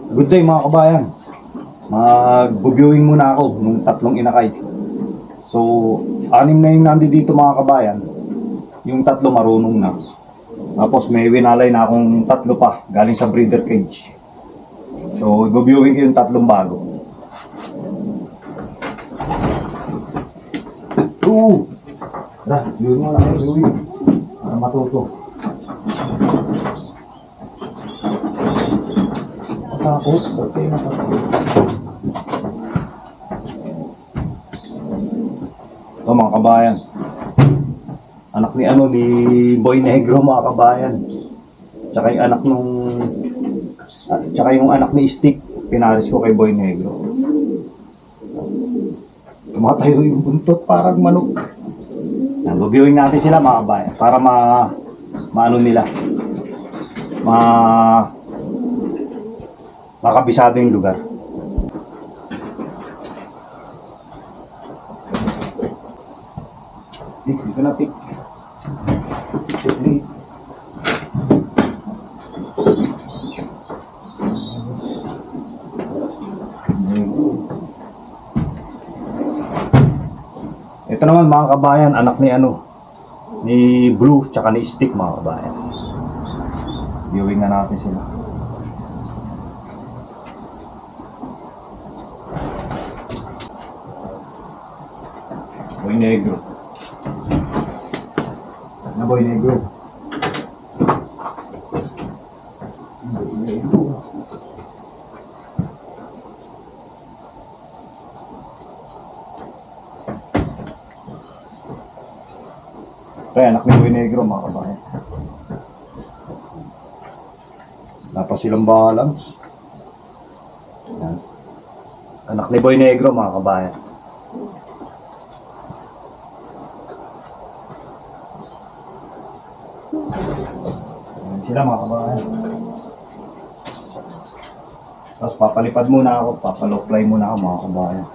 Good day mga kabayan. Mag-viewing muna ako nung tatlong inakay. So, 6 na yung nandito mga kabayan. Yung tatlo marunong na. Tapos may winalay na akong tatlo pa galing sa breeder cage. So, i-viewing ko yung tatlong bago. Tara, viewing mo lang kayo, viewing. Para matuto. Takot, okay na takot. Ito mga kabayan. Anak ni ni Boy Negro mga kabayan. Tsaka yung anak tsaka yung anak ni Stick, pinaris ko kay Boy Negro. Tumatayo yung buntot parang manok. Yan, reviewing natin sila mga kabayan para maano nila. Makabisado yung lugar. Dito na pick. Ito naman mga kabayan, anak ni Blue tsaka ni Stick mga kabayan. Viewing na natin sila. Boy Negro. Na Boy Negro. Boy Negro. Kaya anak ni Boy Negro mga kabayan. Dapat silang balance. Yan. Anak ni Boy Negro mga kabayan. Yan sila mga kabayan. Tapos papalipad muna ako, papalow-fly muna ako mga kabayan.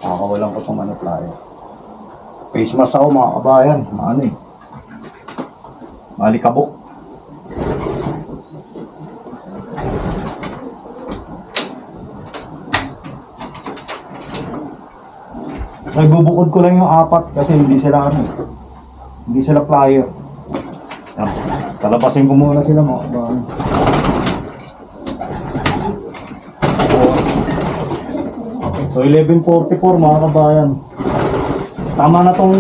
Nakakawalan ko itong fly. Face mask ako mga kabayan, malikabok. Nagbubukod ko lang yung 4 kasi hindi sila flyer. Yan. Talapasin ko muna sila mga kabayan. So 11:44 mga kabayan. Tama na tong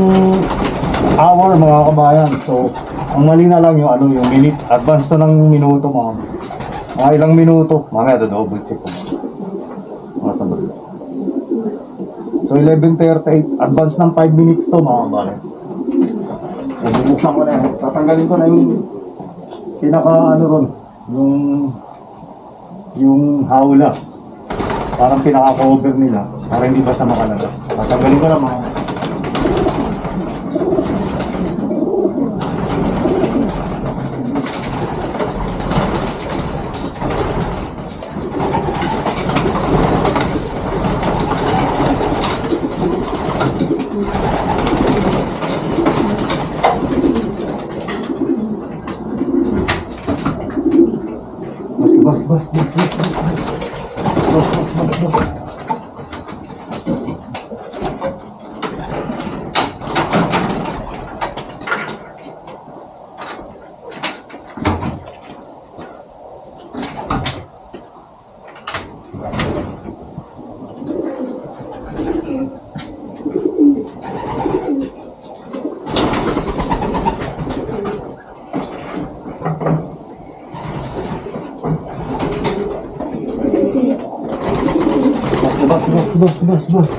hour mga kabayan. So ang mali na lang yung minute. Advance to ng minuto mga ilang minuto. Mamaya double check ko. So 11:38, advance ng 5 minutes to mga kabayan. Bubuksan ko na yan. Tatanggalin ko na yung ron, yung hawla. Parang pinaka-cover nila para hindi basta makalabas. Tatanggalin ko na mga Bas. Bas.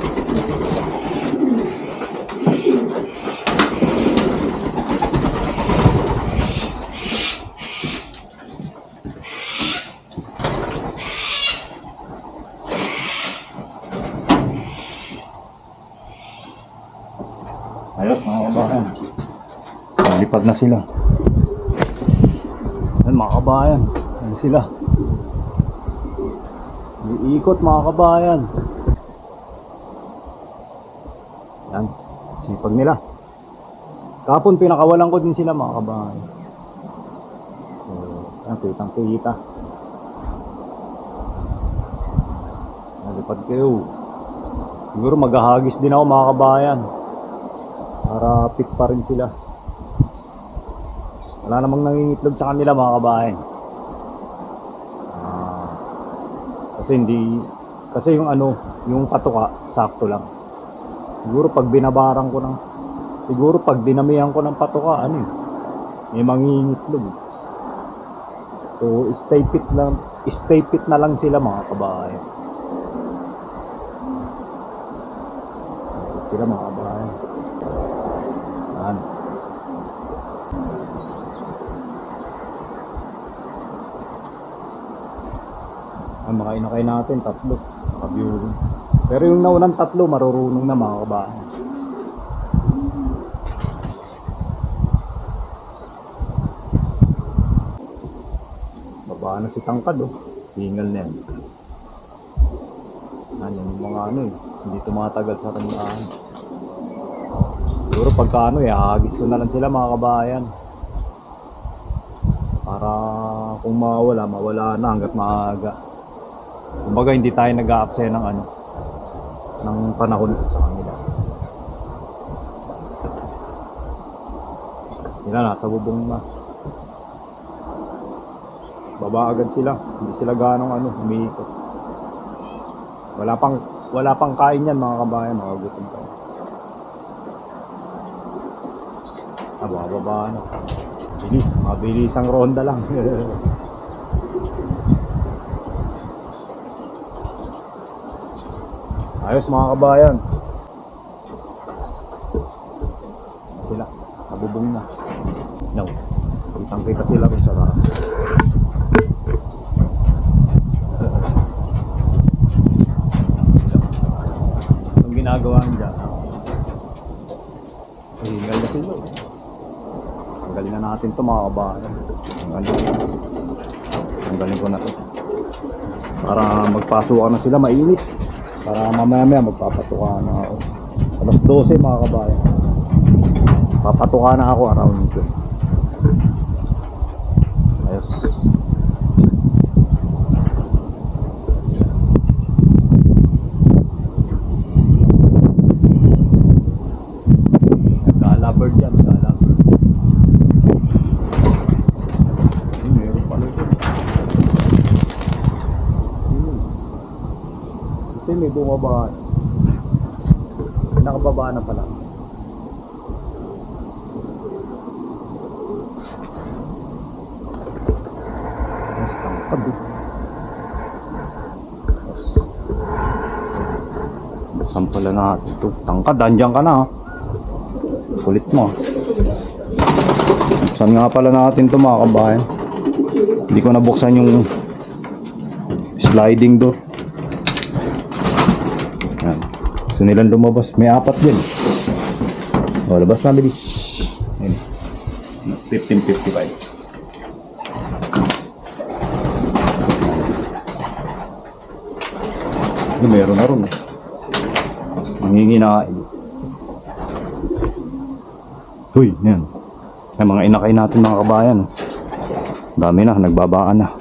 Ayos mga kabayan. Lipad na sila. Yan mga kabayan. Yan sila. Iikot mga kabayan. Yan. Sipag nila. Kapon pinakawalan ko din sila mga kabayan. So, yan, kitang kita. Lapad kayo. Siguro maghahagis din ako mga kabayan. Para fit pa rin sila. Wala namang nangingitlog sa kanila mga kabayan. Kasi yung yung patuka, sakto lang. Siguro pag dinamihan ko ng patuka, may mangingitlog. So, stay fit na lang sila mga kabayan. Sila mga kabayan. Yan. Ang mga inakay natin, 3. Nakabiurin. Pero yung naunang 3, marurunong na mga kabayan. Baba na si Tangkad, Hingal na yan. Yan yung mga hindi tumatagal sa kanila. Siguro pagka hagis ko na lang sila mga kabayan. Para kung mawala na hanggat maaga. Kumbaga hindi tayo nag-aaksaya ng panahon sa kanila. Sila nasa bubong na. Baba agad sila. Hindi sila ganong umiikot. Wala pang kain yan mga kabayan, mga gutom pa. Bababa na. Mabilis ang ronda lang. Ayos mga kabayan. Sila, sa bubong na. No. Kitang-kita sila kung saan. Anong ginagawa niya? Hingal na sila. Tanggalin na natin ito mga kabayan. Tanggalin ko na ito. Para magpasukan na sila, mainit. Para mamaya magpapatuka na ako. Alas 12 mga kabayan. Papatuka na ako around ito. Ayos. Nagka-lover dyan, nagka-lover. Meron pala ito. Kasi may bumaba. Nakababa na pala. Mas tangkad buksan pala natin ito. Tangkad, andyan ka na kulit mo. Buksan nga pala natin ito mga kabayan. Hindi ko nabuksan yung sliding door. Yan. Gusto nilang lumabas. May 4 din. O, labas na bilis. 15:55. Meron na ron. Nanginginain. Uy, yan. Ay, mga inakay natin mga kabayan. Dami na, nagbabaan na.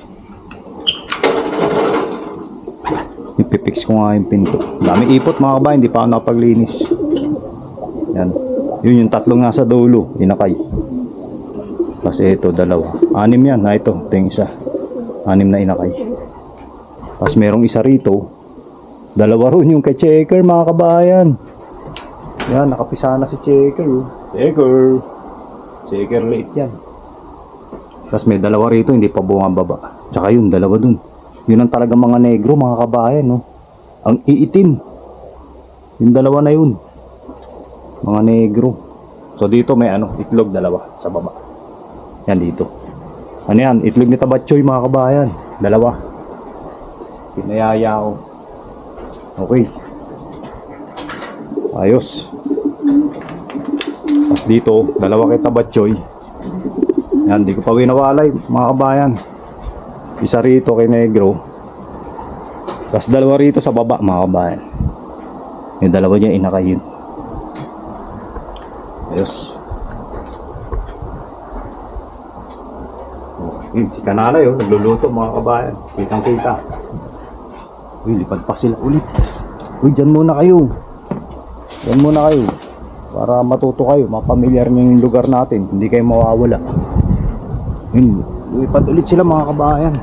Ipipix ko nga yung pinto. Dami ipot mga kabayan, hindi pa ako nakapaglinis. Yan. Yun yung 3 nga sa dulo, inakay. Kasi ito, 2. 6 yan, na ito yung isa. 6 na inakay. Tapos merong isa rito. 2 ron yung kay Checker mga kabayan. Yan, nakapisa na si Checker. Checker late yan. Tapos may 2 rito, hindi pa bumababa. Tsaka yun, 2 dun. Yun ang talagang mga negro mga kabayan, no? Ang iitim. Yung 2 na yun. Mga negro. So dito may itlog 2 sa baba. Yan dito. Ano yan? Itlog ni Tabatchoy mga kabayan. 2. Pinayaya ko. Okay. Ayos. Tapos dito, 2 kay Tabatchoy. Yan, di ko pa winawalay mga kabayan. Isa rito kay Negro. Tapos 2 rito sa baba mga kabayan. Yung 2 niya inakayin. Ayos. Si Kanalay nagluluto mga kabayan. Kitang kita. Uy, lipad pa sila ulit. Uy, dyan muna kayo. Dyan muna kayo. Para matuto kayo, mapamilyar nyo yung lugar natin. Hindi kayo mawawala. Yun, lipad ulit sila mga kabayan.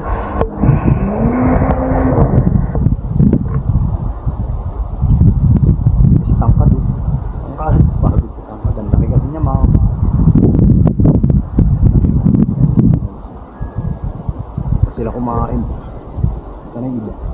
Si tangkad. Tangkad. Pagod si tangkad. Ang laki kasi niya mga kabayan. Sila kumain. Sana yung iba.